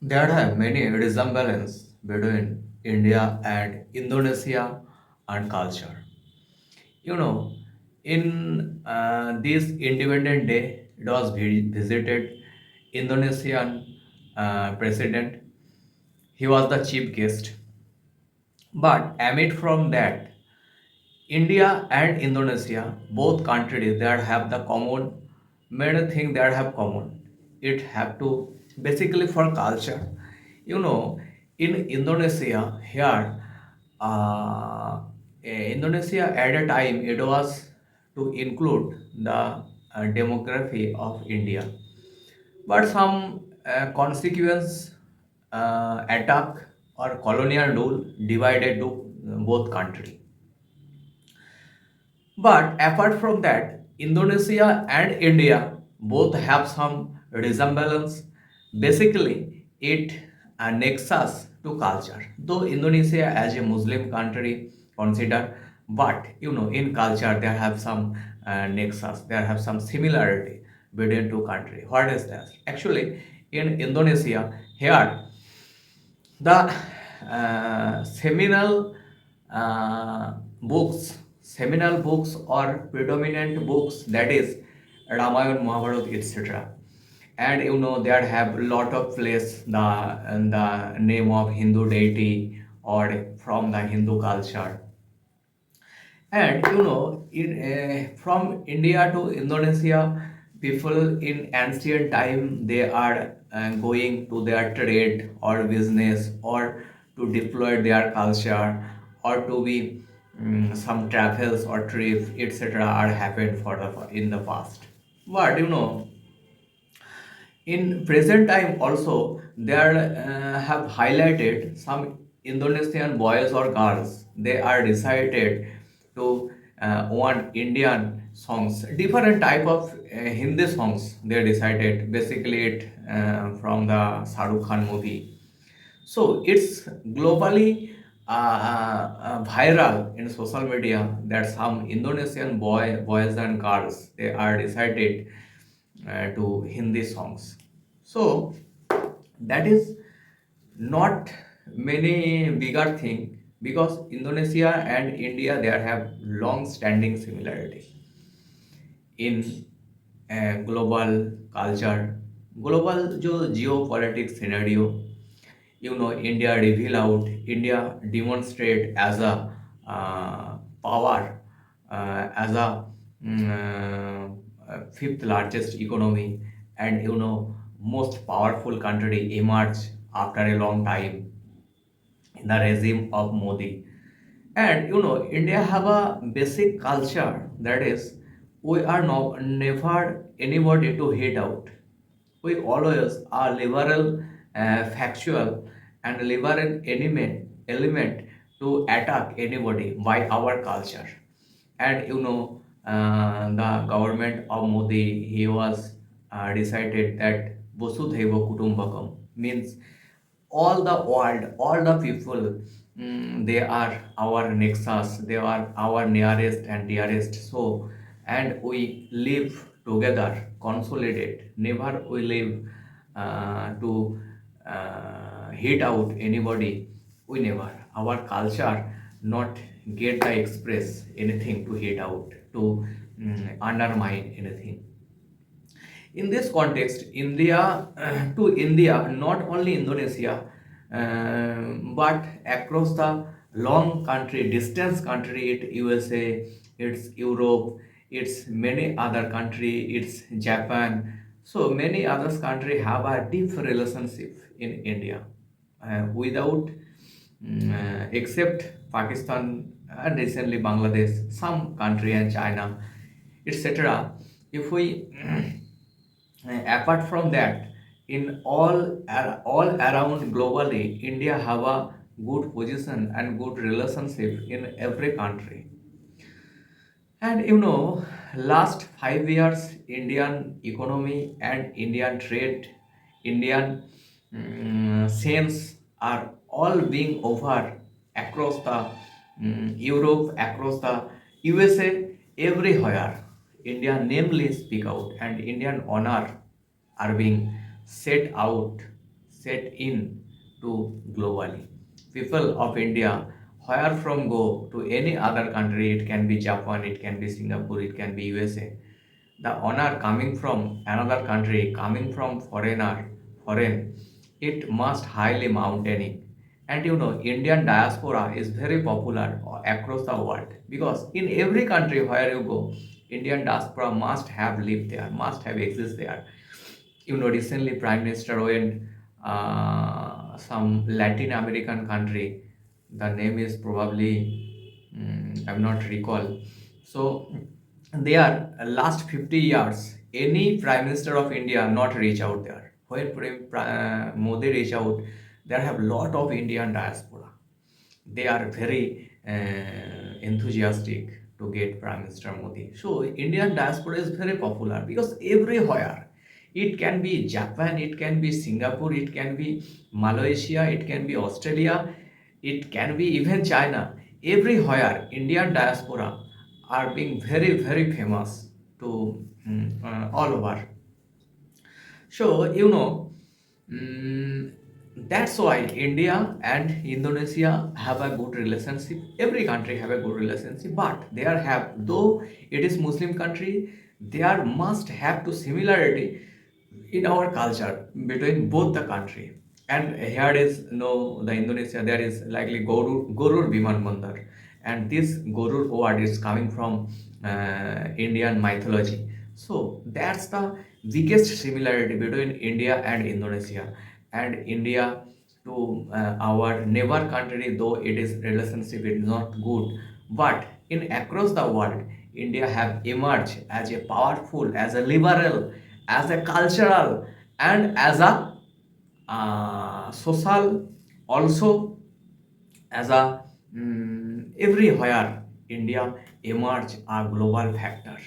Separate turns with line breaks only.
There are many resemblance between India and Indonesia and culture. You know, in this Independent Day, it was visited Indonesian president. He was the chief guest. But amid from that, India and Indonesia, both countries that have the common many things that have common. It have to basically for culture. You know, in Indonesia here, Indonesia at a time it was to include the demography of India, but some consequence attack or colonial rule divided to both countries. But apart from that, Indonesia and India both have some resemblance. Basically, it nexus to culture. Though Indonesia as a Muslim country considered, but in culture there have some nexus. There have some similarity between two countries. What is that? Actually, in Indonesia, here the seminal books or predominant books, that is Ramayana, Mahabharata, etc. And there have lot of place the name of Hindu deity or from the Hindu culture. And from India to Indonesia, people in ancient time they are going to their trade or business or to deploy their culture or to be some travels or trips etc. are happened for the in the past. But in present time also, there have highlighted some Indonesian boys or girls. They are decided to want Indian songs, different type of Hindi songs. They decided basically it from the Shahrukh Khan movie. So it's globally viral in social media that some Indonesian boys and girls they are decided to Hindi songs. So that is not many bigger thing because Indonesia and India they have long standing similarity in global culture, global जो geopolitics scenario. India reveal out, India demonstrate as a power, as a fifth largest economy, and most powerful country emerge after a long time in the regime of Modi. And India have a basic culture, that is we are never anybody to hate out. We always are liberal, factual, and liberal element to attack anybody by our culture. And the government of Modi, he was decided that Vasudhaiva Kutumbakam means all the world, all the people, they are our nexus, they are our nearest and dearest. So, and we live together, consolidate. Never we live to hate out anybody. We never. Our culture not get the express anything to hate out, to undermine anything. In this context, India to India, not only Indonesia, but across the long country, distance country, it USA, it's Europe, it's many other country, it's Japan. So many others country have a deep relationship in India. Without except Pakistan and recently Bangladesh, some country and China, etc. If we apart from that, in all around globally, India have a good position and good relationship in every country. And last 5 years, Indian economy and Indian trade, Indian sales are all being over across the Europe, across the USA, everywhere. India namely speak out and Indian honor are being set out, set in to globally. People of India, where from go to any other country, it can be Japan, it can be Singapore, it can be USA. The honor coming from another country, coming from foreign, it must highly mountaining. And Indian diaspora is very popular across the world because in every country where you go, Indian diaspora must have lived there, must have exist there. Recently Prime Minister went some Latin American country. The name is probably I'm not recall. So there, last 50 years, any Prime Minister of India not reach out there. When Modi reach out, there have lot of Indian diaspora. They are very enthusiastic to get Prime Minister Modi. So Indian diaspora is very popular because everywhere, it can be Japan, it can be Singapore, it can be Malaysia, it can be Australia, it can be even China. Everywhere, Indian diaspora are being very very famous to all over. So, that's why India and Indonesia have a good relationship. Every country have a good relationship, but there have, though it is Muslim country, there must have to similarity in our culture between both the country. And here is no the Indonesia, there is likely Gorur Biman Bandar, and this Gorur word is coming from Indian mythology. So that's the biggest similarity between India and Indonesia. And India to our neighbor country, though it is relationship is not good, but in across the world, India have emerged as a powerful, as a liberal, as a cultural, and as a social, also as a everywhere India emerge a global factor.